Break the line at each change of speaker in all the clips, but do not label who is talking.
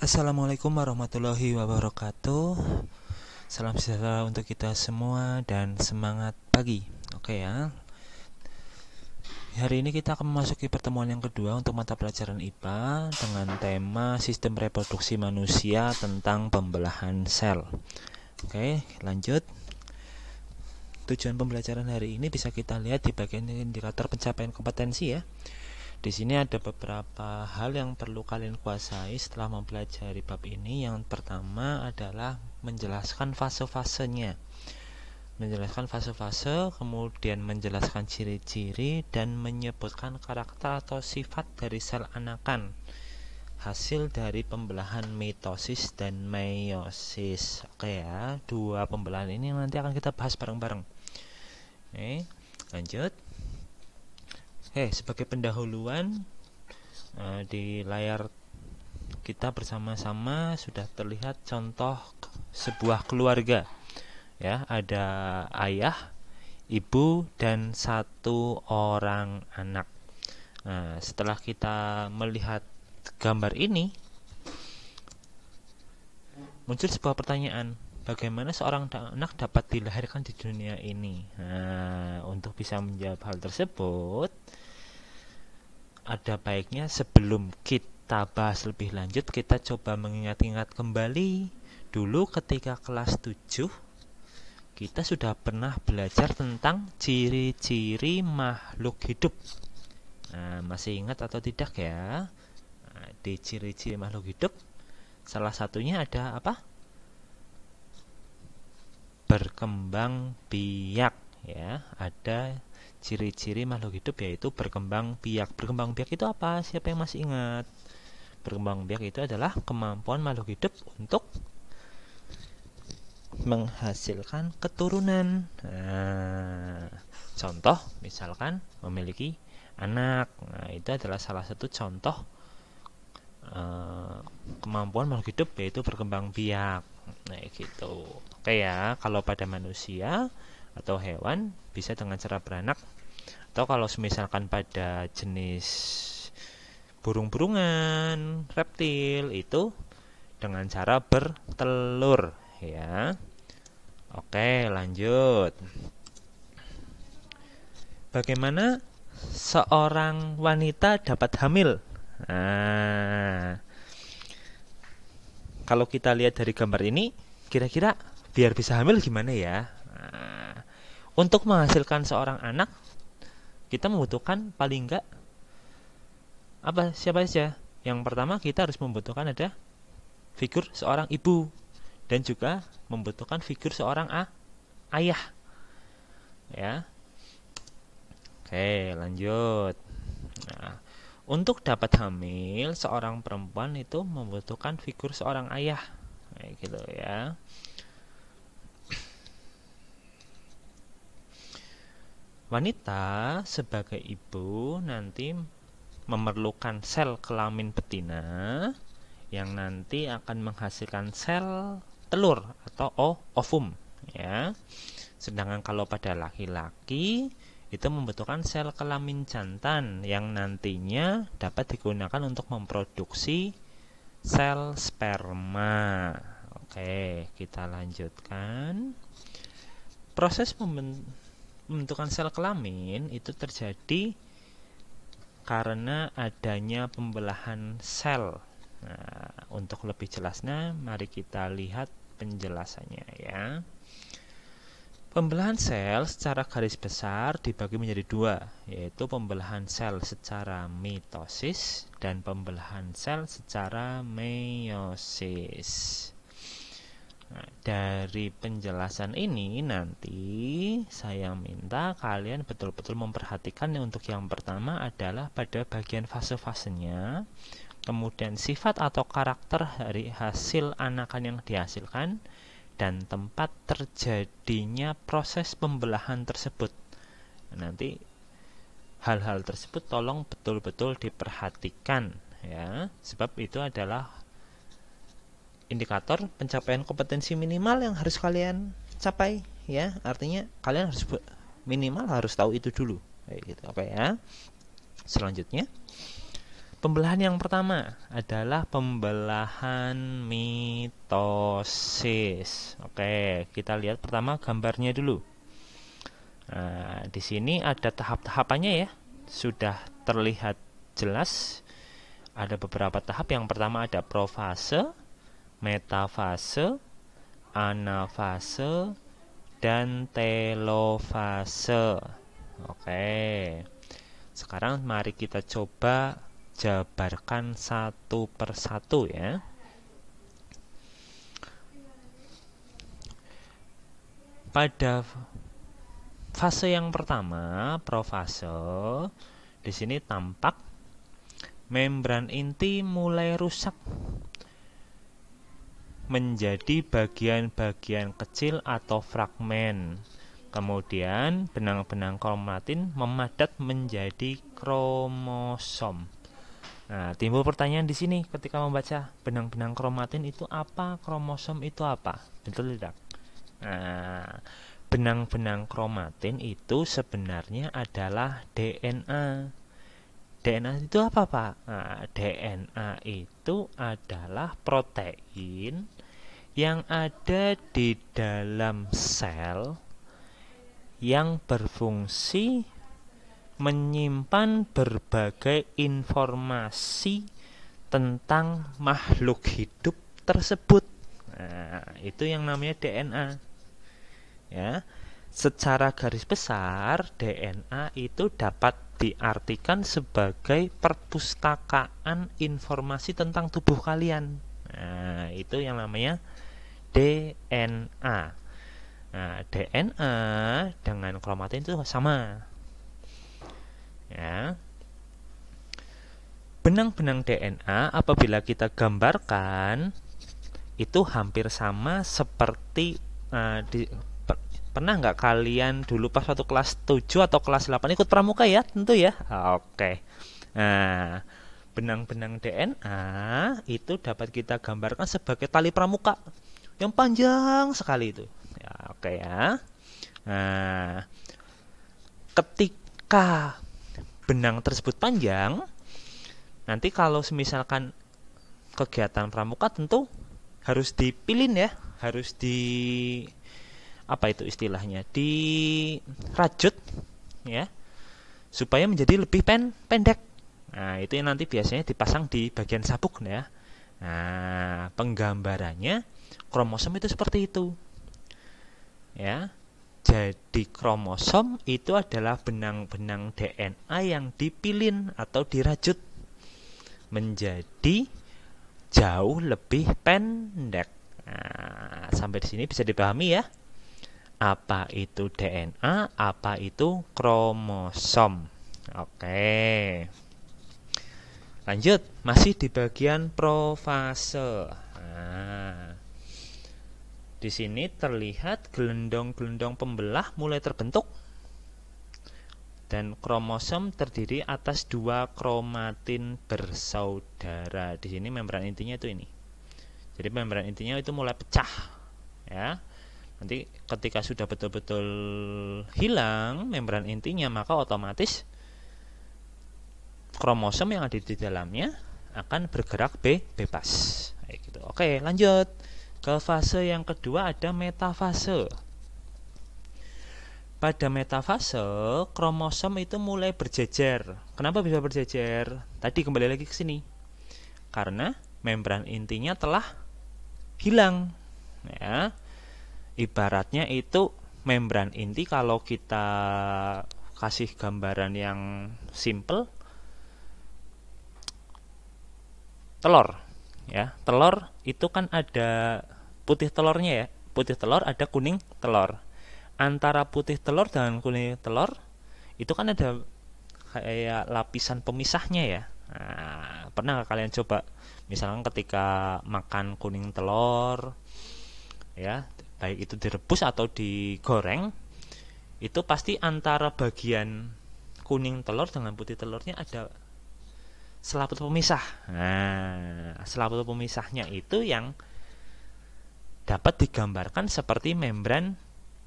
Assalamualaikum warahmatullahi wabarakatuh. Salam sejahtera untuk kita semua dan semangat pagi. Oke ya. Hari ini kita akan memasuki pertemuan yang kedua untuk mata pelajaran IPA dengan tema sistem reproduksi manusia tentang pembelahan sel. Oke, lanjut. Tujuan pembelajaran hari ini bisa kita lihat di bagian indikator pencapaian kompetensi ya. Di sini ada beberapa hal yang perlu kalian kuasai setelah mempelajari bab ini. Yang pertama adalah menjelaskan fase-fasenya. Menjelaskan fase-fase, kemudian menjelaskan ciri-ciri dan menyebutkan karakter atau sifat dari sel anakan. Hasil dari pembelahan mitosis dan meiosis. Oke ya, dua pembelahan ini nanti akan kita bahas bareng-bareng. Oke, lanjut. Sebagai pendahuluan, di layar kita bersama-sama sudah terlihat contoh sebuah keluarga. Ya, ada ayah, ibu, dan satu orang anak. Nah, setelah kita melihat gambar ini, muncul sebuah pertanyaan. Bagaimana seorang anak dapat dilahirkan di dunia ini? Nah, untuk bisa menjawab hal tersebut, ada baiknya sebelum kita bahas lebih lanjut, kita coba mengingat-ingat kembali dulu ketika kelas 7 kita sudah pernah belajar tentang ciri-ciri makhluk hidup. Nah, masih ingat atau tidak ya? Nah, di ciri-ciri makhluk hidup salah satunya ada apa? Berkembang biak ya. Ada ciri-ciri makhluk hidup yaitu berkembang biak. Berkembang biak itu apa? Siapa yang masih ingat? Berkembang biak itu adalah kemampuan makhluk hidup untuk menghasilkan keturunan. Nah, contoh misalkan memiliki anak. Nah, itu adalah salah satu contoh kemampuan makhluk hidup yaitu berkembang biak. Nah, gitu. Oke ya, kalau pada manusia atau hewan bisa dengan cara beranak, atau kalau misalkan pada jenis burung-burungan, reptil itu dengan cara bertelur ya. Oke, lanjut. Bagaimana seorang wanita dapat hamil? Nah, kalau kita lihat dari gambar ini, kira-kira biar bisa hamil gimana ya? Nah, untuk menghasilkan seorang anak, kita membutuhkan paling enggak siapa saja? Yang pertama kita harus membutuhkan ada figur seorang ibu dan juga membutuhkan figur seorang ayah. Ya. Oke, lanjut. Nah, untuk dapat hamil, seorang perempuan itu membutuhkan figur seorang ayah. Kayak gitu ya. Wanita sebagai ibu nanti memerlukan sel kelamin betina yang nanti akan menghasilkan sel telur atau ovum ya. Sedangkan kalau pada laki-laki itu membutuhkan sel kelamin jantan yang nantinya dapat digunakan untuk memproduksi sel sperma. Oke, kita lanjutkan. Proses pembentukan sel kelamin itu terjadi karena adanya pembelahan sel. Nah, untuk lebih jelasnya, mari kita lihat penjelasannya ya. Pembelahan sel secara garis besar dibagi menjadi dua, yaitu pembelahan sel secara mitosis dan pembelahan sel secara meiosis. Nah, dari penjelasan ini nanti saya minta kalian betul-betul memperhatikan untuk yang pertama adalah pada bagian fase-fasenya, kemudian sifat atau karakter dari hasil anakan yang dihasilkan, dan tempat terjadinya proses pembelahan tersebut. Nanti hal-hal tersebut tolong betul-betul diperhatikan ya, sebab itu adalah indikator pencapaian kompetensi minimal yang harus kalian capai ya. Artinya kalian harus minimal harus tahu itu dulu kayak gitu. Oke ya. Selanjutnya Pembelahan yang pertama adalah pembelahan mitosis. Oke, kita lihat pertama gambarnya dulu. Nah, di sini ada tahap-tahapannya ya. Sudah terlihat jelas. Ada beberapa tahap. Yang pertama ada profase, metafase, anafase, dan telofase. Oke. Sekarang mari kita coba jabarkan satu persatu ya. Pada fase yang pertama, profase, di sini tampak membran inti mulai rusak menjadi bagian-bagian kecil atau fragmen. Kemudian benang-benang kromatin memadat menjadi kromosom. Nah, timbul pertanyaan di sini ketika membaca benang-benang kromatin itu apa, kromosom itu apa? Betul tidak? Nah, benang-benang kromatin itu sebenarnya adalah DNA. DNA itu apa, Pak? Nah, DNA itu adalah protein yang ada di dalam sel yang berfungsi menyimpan berbagai informasi tentang makhluk hidup tersebut. Nah, itu yang namanya DNA. Ya. Secara garis besar, DNA itu dapat diartikan sebagai perpustakaan informasi tentang tubuh kalian. Nah, itu yang namanya DNA. Nah, DNA dengan kromatin itu sama. Ya. Benang-benang DNA apabila kita gambarkan itu hampir sama seperti pernah nggak kalian dulu pas waktu kelas 7 atau kelas 8 ikut pramuka ya? Tentu ya. Oke. Nah, benang-benang DNA itu dapat kita gambarkan sebagai tali pramuka yang panjang sekali itu. Ya, oke ya. Nah, ketika benang tersebut panjang, nanti kalau misalkan kegiatan pramuka tentu harus dipilin ya, harus apa itu istilahnya, dirajut ya, supaya menjadi lebih pendek. Nah, itu yang nanti biasanya dipasang di bagian sabuk ya. Nah, penggambarannya kromosom itu seperti itu. Ya. Jadi kromosom itu adalah benang-benang DNA yang dipilin atau dirajut menjadi jauh lebih pendek. Nah, sampai di sini bisa dipahami ya. Apa itu DNA, apa itu kromosom. Oke. Lanjut, masih di bagian profase. Nah, di sini terlihat gelendong-gelendong pembelah mulai terbentuk. Dan kromosom terdiri atas 2 kromatin bersaudara. Di sini membran intinya itu ini. Jadi membran intinya itu mulai pecah, ya. Nanti ketika sudah betul-betul hilang membran intinya, maka otomatis kromosom yang ada di dalamnya akan bergerak bebas. Gitu. Oke, lanjut ke fase yang kedua, ada metafase. Pada metafase, kromosom itu mulai berjejer. Kenapa bisa berjejer? Tadi kembali lagi ke sini. Karena membran intinya telah hilang. Ya. Ibaratnya itu membran inti, kalau kita kasih gambaran yang simple, telur. Ya, telur itu kan ada putih telurnya ya. Putih telur, ada kuning telur. Antara putih telur dan kuning telur itu kan ada kayak lapisan pemisahnya ya. Nah, pernah nggak kalian coba misalkan ketika makan kuning telur ya, baik itu direbus atau digoreng, itu pasti antara bagian kuning telur dengan putih telurnya ada selaput pemisah. Nah, selaput pemisahnya itu yang dapat digambarkan seperti membran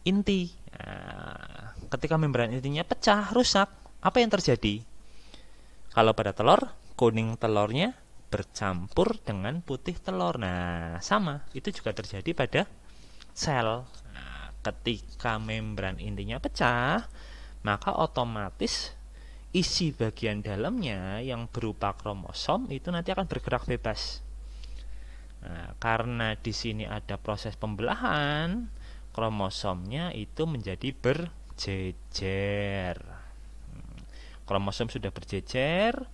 inti. Nah, ketika membran intinya pecah, rusak, apa yang terjadi? Kalau pada telur, kuning telurnya bercampur dengan putih telur. Nah, sama, itu juga terjadi pada sel. Nah, ketika membran intinya pecah, maka otomatis isi bagian dalamnya yang berupa kromosom itu nanti akan bergerak bebas. Nah, karena di sini ada proses pembelahan, kromosomnya itu menjadi berjejer. Kromosom sudah berjejer,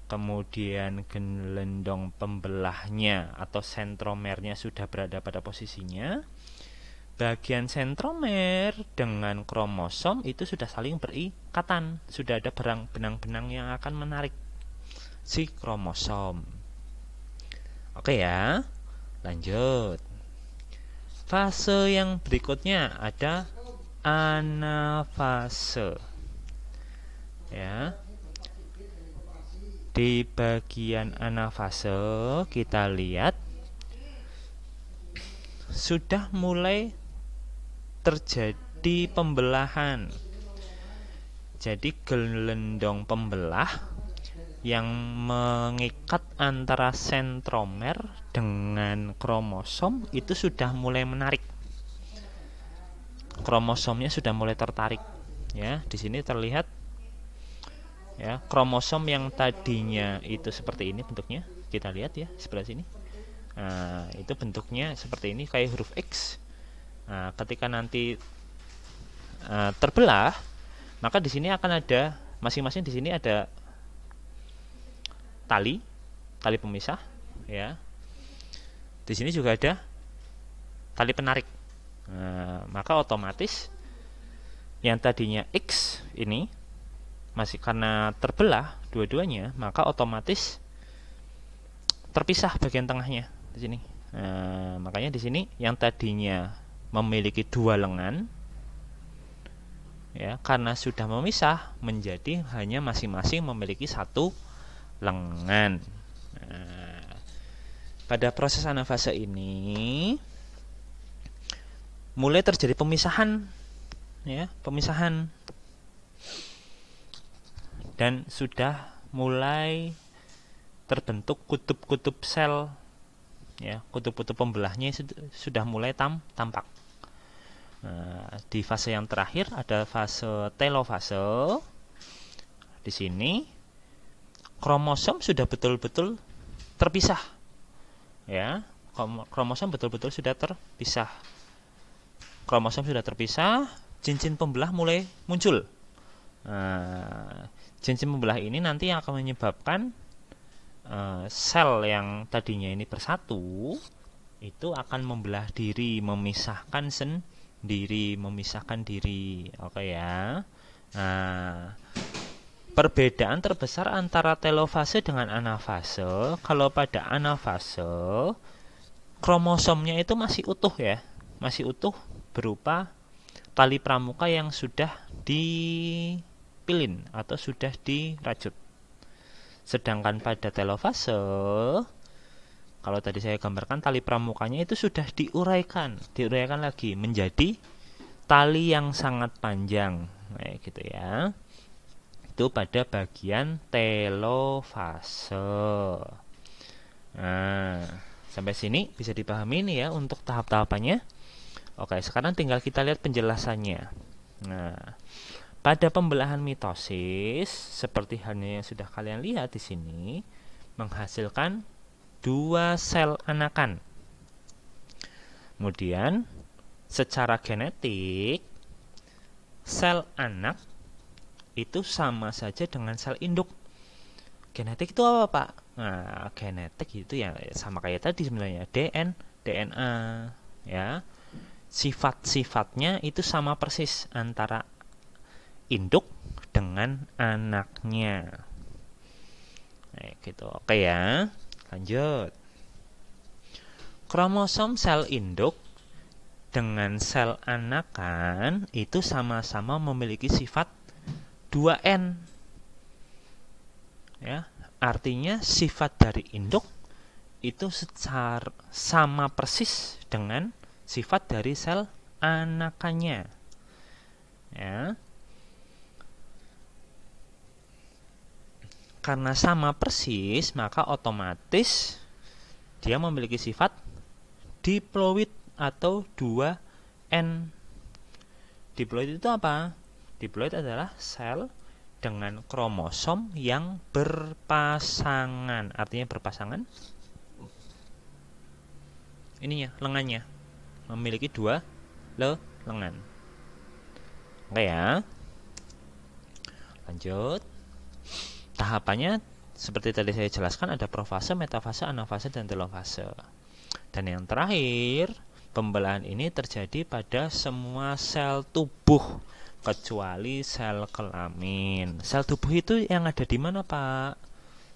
kemudian gelendong pembelahnya atau sentromernya sudah berada pada posisinya. Bagian sentromer dengan kromosom itu sudah saling berikatan, sudah ada benang-benang yang akan menarik si kromosom. Oke ya, lanjut. Fase yang berikutnya ada anafase. Ya. Di bagian anafase kita lihat sudah mulai terjadi pembelahan. Jadi gelendong pembelah yang mengikat antara sentromer dengan kromosom itu sudah mulai menarik. Kromosomnya sudah mulai tertarik. Ya, di sini terlihat ya, kromosom yang tadinya itu seperti ini bentuknya, kita lihat ya sebelah sini. Nah, itu bentuknya seperti ini kayak huruf X. Nah, ketika nanti terbelah, maka di sini akan ada masing-masing, di sini ada tali pemisah ya. Di sini juga ada tali penarik. Nah, maka otomatis yang tadinya X ini masih karena terbelah dua-duanya, maka otomatis terpisah bagian tengahnya di sini. Nah, makanya di sini yang tadinya memiliki dua lengan, ya, karena sudah memisah menjadi hanya masing-masing memiliki satu lengan. Nah, pada proses anafase ini mulai terjadi pemisahan, ya, pemisahan. Dan sudah mulai terbentuk kutub-kutub sel, ya, kutub-kutub pembelahnya sudah mulai tampak. Nah, di fase yang terakhir ada fase telofase. Di sini kromosom sudah betul-betul terpisah, ya, kromosom betul-betul sudah terpisah. Kromosom sudah terpisah, cincin pembelah mulai muncul. Nah, cincin pembelah ini nanti yang akan menyebabkan sel yang tadinya ini bersatu itu akan membelah diri, memisahkan diri. Oke ya. Nah, perbedaan terbesar antara telofase dengan anafase, kalau pada anafase kromosomnya itu masih utuh, ya, masih utuh berupa tali pramuka yang sudah dipilin atau sudah dirajut. Sedangkan pada telofase, kalau tadi saya gambarkan, tali pramukanya itu sudah diuraikan lagi menjadi tali yang sangat panjang, kayak gitu ya. Itu pada bagian telofase. Nah, sampai sini bisa dipahami nih ya untuk tahap-tahapannya. Oke, sekarang tinggal kita lihat penjelasannya. Nah, pada pembelahan mitosis, seperti halnya yang sudah kalian lihat di sini, menghasilkan dua sel anakan. Kemudian, secara genetik, sel anak itu sama saja dengan sel induk. Genetik itu apa, Pak? Nah, genetik itu ya sama kayak tadi sebenarnya, DNA, ya. Sifat-sifatnya itu sama persis antara induk dengan anaknya. Nah, gitu. Oke ya. Lanjut. Kromosom sel induk dengan sel anakan itu sama-sama memiliki sifat 2N. Ya, artinya sifat dari induk itu secara sama persis dengan sifat dari sel anakannya. Ya. karena sama persis, maka otomatis dia memiliki sifat diploid atau 2N. Diploid itu apa? Diploid adalah sel dengan kromosom yang berpasangan. Artinya berpasangan, ininya, lengannya memiliki 2 lengan. Oke ya. Lanjut. Tahapannya seperti tadi saya jelaskan, ada profase, metafase, anafase, dan telofase. Dan yang terakhir, pembelahan ini terjadi pada semua sel tubuh kecuali sel kelamin. Sel tubuh itu yang ada di mana, Pak?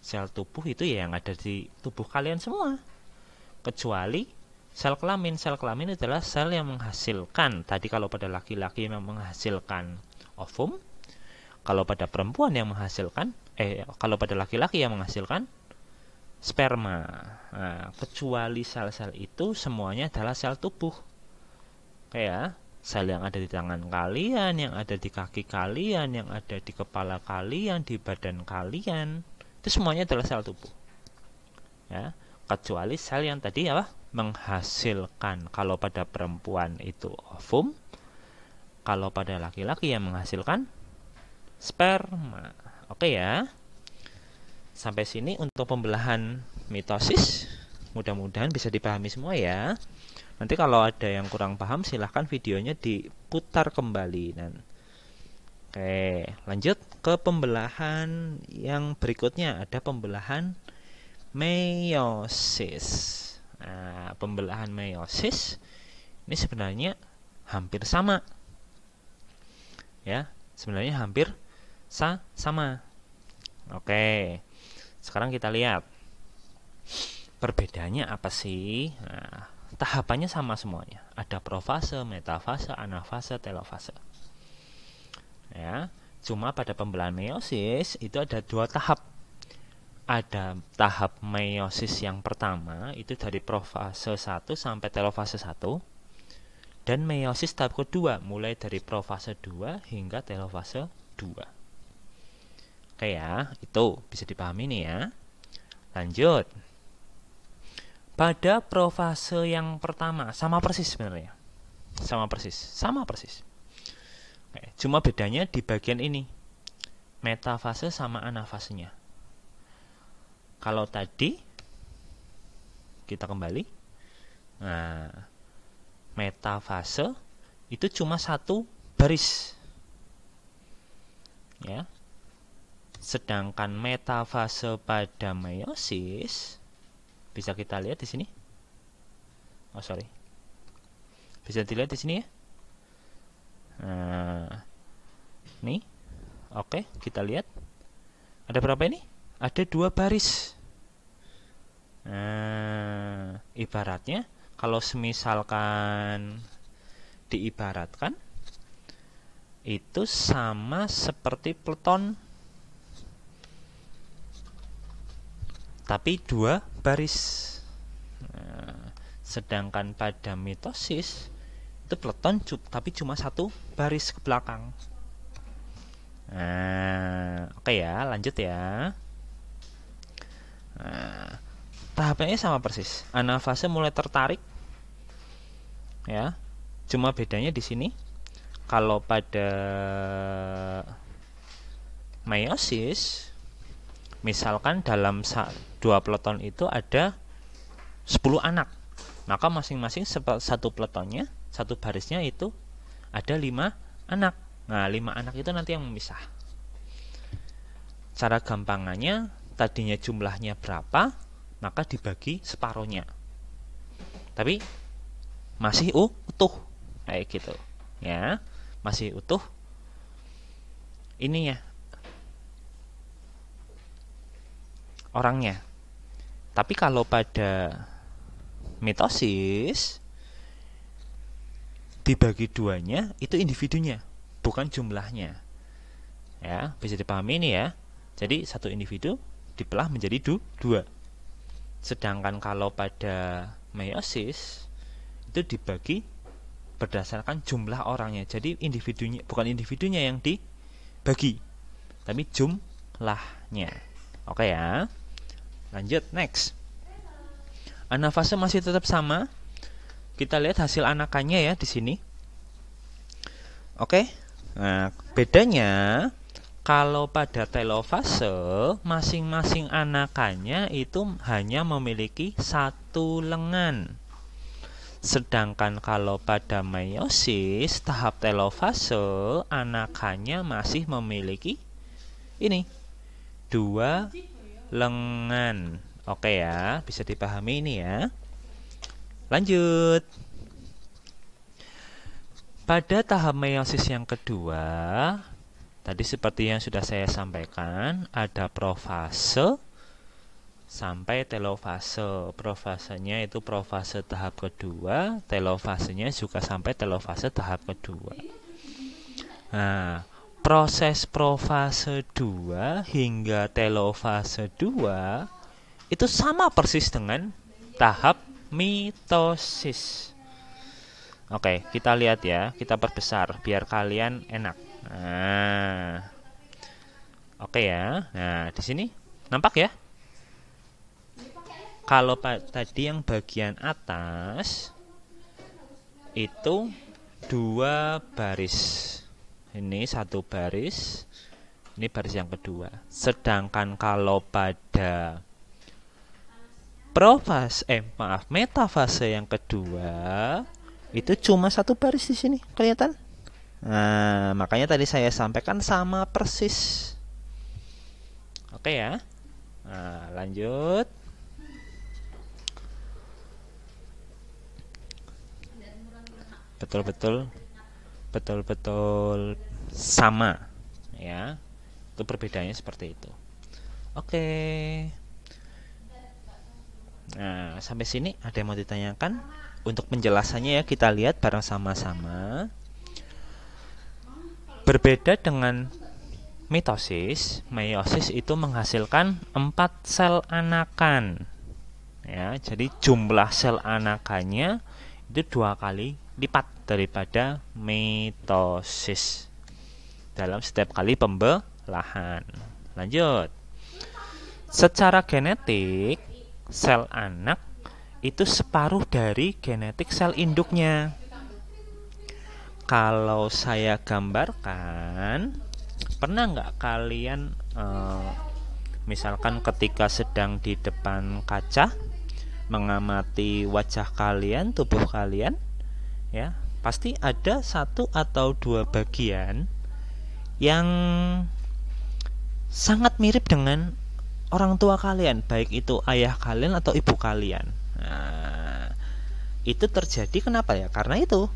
Sel tubuh itu ya yang ada di tubuh kalian semua. Kecuali sel kelamin. Sel kelamin adalah sel yang menghasilkan. Tadi kalau pada laki-laki yang menghasilkan ovum, kalau pada perempuan yang menghasilkan, kalau pada laki-laki yang menghasilkan sperma. Nah, kecuali sel-sel itu semuanya adalah sel tubuh. Kayak sel yang ada di tangan kalian, yang ada di kaki kalian, yang ada di kepala kalian, di badan kalian, itu semuanya adalah sel tubuh. Ya, kecuali sel yang tadi apa? Menghasilkan. Kalau pada perempuan itu ovum, kalau pada laki-laki yang menghasilkan sperma. Oke ya. Sampai sini untuk pembelahan mitosis. Mudah-mudahan bisa dipahami semua ya. Nanti kalau ada yang kurang paham silahkan videonya diputar kembali. Oke, lanjut ke pembelahan yang berikutnya. Ada pembelahan meiosis. Nah, pembelahan meiosis ini sebenarnya hampir sama. Ya, sebenarnya hampir sama. Oke. Sekarang kita lihat perbedaannya apa sih? Nah, tahapannya sama semuanya. Ada profase, metafase, anafase, telofase. Ya, cuma pada pembelahan meiosis itu ada 2 tahap. Ada tahap meiosis yang pertama itu dari profase 1 sampai telofase 1. Dan meiosis tahap kedua mulai dari profase 2 hingga telofase 2. Oke ya, itu bisa dipahami nih ya. Lanjut. Pada profase yang pertama sama persis sebenarnya. Sama persis. Oke, cuma bedanya di bagian ini. Metafase sama anafasenya. Kalau tadi kita kembali. Nah, metafase itu cuma 1 baris. Ya. Sedangkan metafase pada meiosis bisa kita lihat di sini. Bisa dilihat di sini ya. Nah, nih. Oke, kita lihat. Ada berapa ini? Ada 2 baris. Nah, ibaratnya kalau semisalkan diibaratkan itu sama seperti peleton, tapi 2 baris. Nah, sedangkan pada mitosis itu peleton tapi cuma 1 baris ke belakang. Nah, oke ya, lanjut ya. Nah, tahapannya sama persis. Anafase mulai tertarik. Ya. Cuma bedanya di sini. Kalau pada meiosis, misalkan dalam 2 peleton itu ada 10 anak. Maka masing-masing satu peletonnya, 1 barisnya itu ada 5 anak. Nah, 5 anak itu nanti yang memisah. Cara gampangannya, tadinya jumlahnya berapa, maka dibagi separohnya. Tapi masih utuh, kayak gitu. Ya, masih utuh. Ininya orangnya. Tapi kalau pada mitosis dibagi 2-nya itu individunya, bukan jumlahnya. Ya, bisa dipahami ini ya. Jadi 1 individu dibelah menjadi 2. Sedangkan kalau pada meiosis itu dibagi berdasarkan jumlah orangnya. Jadi individunya, bukan individunya yang dibagi, tapi jumlahnya. Oke ya. Lanjut, next. Anafase masih tetap sama. Kita lihat hasil anakannya ya di sini. Oke. Nah, bedanya kalau pada telofase masing-masing anakannya itu hanya memiliki satu lengan. Sedangkan kalau pada meiosis tahap telofase anakannya masih memiliki ini 2 lengan. Oke ya, bisa dipahami ini ya. Lanjut. Pada tahap meiosis yang kedua, tadi seperti yang sudah saya sampaikan, ada profase sampai telofase. Profasenya itu profase tahap kedua, telofasenya juga sampai telofase tahap kedua. Nah, proses profase 2 hingga telofase 2 itu sama persis dengan tahap mitosis. Oke, kita lihat ya, kita perbesar biar kalian enak. Nah, oke ya. Nah, di sini nampak ya? Kalau tadi yang bagian atas itu 2 baris. Ini 1 baris. Ini baris yang kedua. Sedangkan kalau pada metafase yang kedua itu cuma 1 baris di sini, kelihatan? Nah, makanya tadi saya sampaikan sama persis. Oke ya. Nah, lanjut. Betul-betul sama ya. Itu perbedaannya seperti itu. Oke. Nah, sampai sini ada yang mau ditanyakan? Untuk penjelasannya ya, kita lihat bareng sama-sama. Berbeda dengan mitosis, meiosis itu menghasilkan 4 sel anakan. Ya, jadi jumlah sel anakannya itu 2 kali lipat daripada mitosis dalam setiap kali pembelahan. Lanjut. Secara genetik, sel anak itu separuh dari genetik sel induknya. Kalau saya gambarkan, pernah nggak kalian misalkan ketika sedang di depan kaca mengamati wajah kalian, tubuh kalian, ya pasti ada 1 atau 2 bagian yang sangat mirip dengan orang tua kalian, baik itu ayah kalian atau ibu kalian. Nah, itu terjadi kenapa ya? Karena itu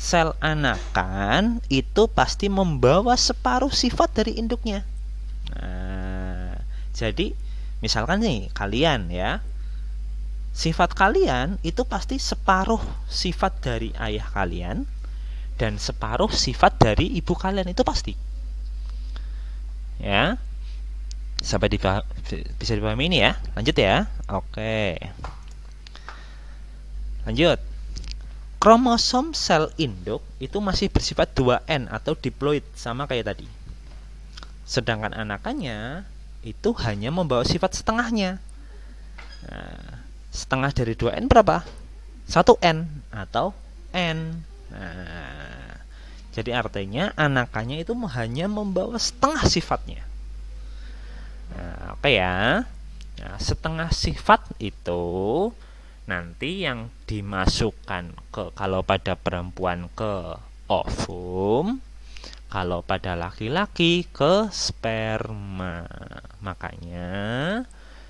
sel anakan itu pasti membawa separuh sifat dari induknya. Nah, jadi misalkan nih kalian ya, sifat kalian itu pasti separuh sifat dari ayah kalian dan separuh sifat dari ibu kalian, itu pasti. Ya. Sampai bisa dipahami ini ya. Lanjut ya. Oke. Lanjut. Kromosom sel induk itu masih bersifat 2N atau diploid, sama kayak tadi. Sedangkan anakannya itu hanya membawa sifat setengahnya. Nah, setengah dari 2N berapa? 1N atau N. Nah, jadi artinya anakannya itu hanya membawa setengah sifatnya. Nah, oke ya. Nah, setengah sifat itu nanti yang dimasukkan kalau pada perempuan ke ovum, kalau pada laki-laki ke sperma. Makanya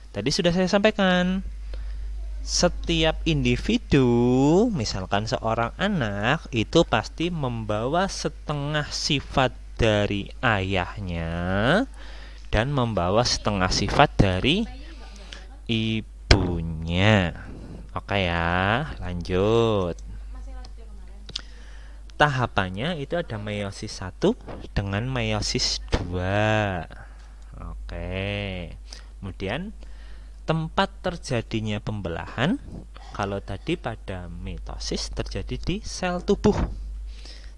tadi sudah saya sampaikan, setiap individu, misalkan seorang anak, itu pasti membawa setengah sifat dari ayahnya dan membawa setengah sifat dari ibunya. Oke ya, lanjut. Tahapannya itu ada meiosis 1 dengan meiosis 2. Oke. Kemudian tempat terjadinya pembelahan, kalau tadi pada mitosis terjadi di sel tubuh.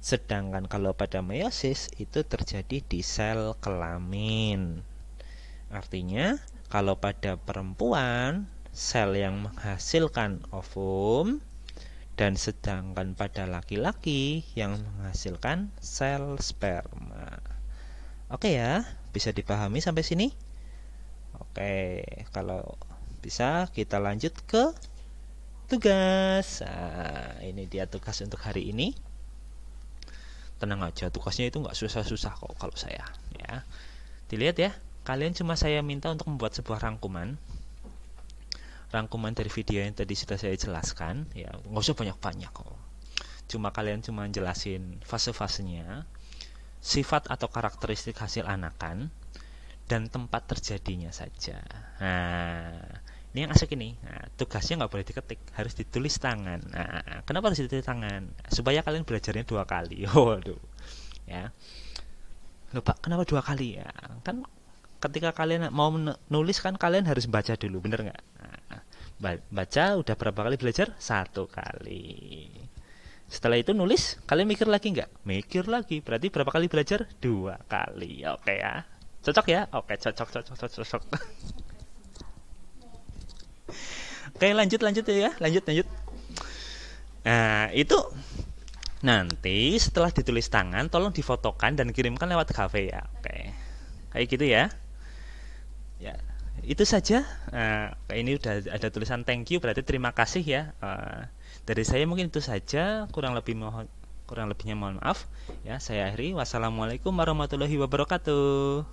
Sedangkan kalau pada meiosis itu terjadi di sel kelamin. Artinya Kalau pada perempuan, sel yang menghasilkan ovum, dan sedangkan pada laki-laki yang menghasilkan sel sperma. Oke ya, bisa dipahami sampai sini? Oke, kalau bisa kita lanjut ke tugas. Nah, ini dia tugas untuk hari ini. Tenang aja, tugasnya itu nggak susah-susah kok kalau saya. Ya, dilihat ya. Kalian cuma saya minta untuk membuat sebuah rangkuman dari video yang tadi sudah saya jelaskan. Ya, nggak usah banyak-banyak kok. Kalian cuma jelasin fase-fasenya, sifat atau karakteristik hasil anakan, dan tempat terjadinya saja. Nah, ini yang asik ini. Nah, tugasnya nggak boleh diketik, harus ditulis tangan. Nah, kenapa harus ditulis tangan? Supaya kalian belajarnya 2 kali. Waduh, ya. Loh Pak, kenapa 2 kali ya? Kan ketika kalian mau nulis kan kalian harus baca dulu, bener nggak? Nah, baca udah berapa kali belajar? 1 kali. Setelah itu nulis, kalian mikir lagi nggak? Mikir lagi, berarti berapa kali belajar? 2 kali. Oke ya. Cocok ya? Oke, cocok. Oke, lanjut ya. Lanjut. Nah, itu nanti setelah ditulis tangan, tolong difotokan dan kirimkan lewat GoPay ya. Oke. Kayak gitu ya. Ya, itu saja. Ini udah ada tulisan thank you, berarti terima kasih ya. Dari saya mungkin itu saja, kurang lebihnya mohon maaf ya. Saya akhiri. Wassalamualaikum warahmatullahi wabarakatuh.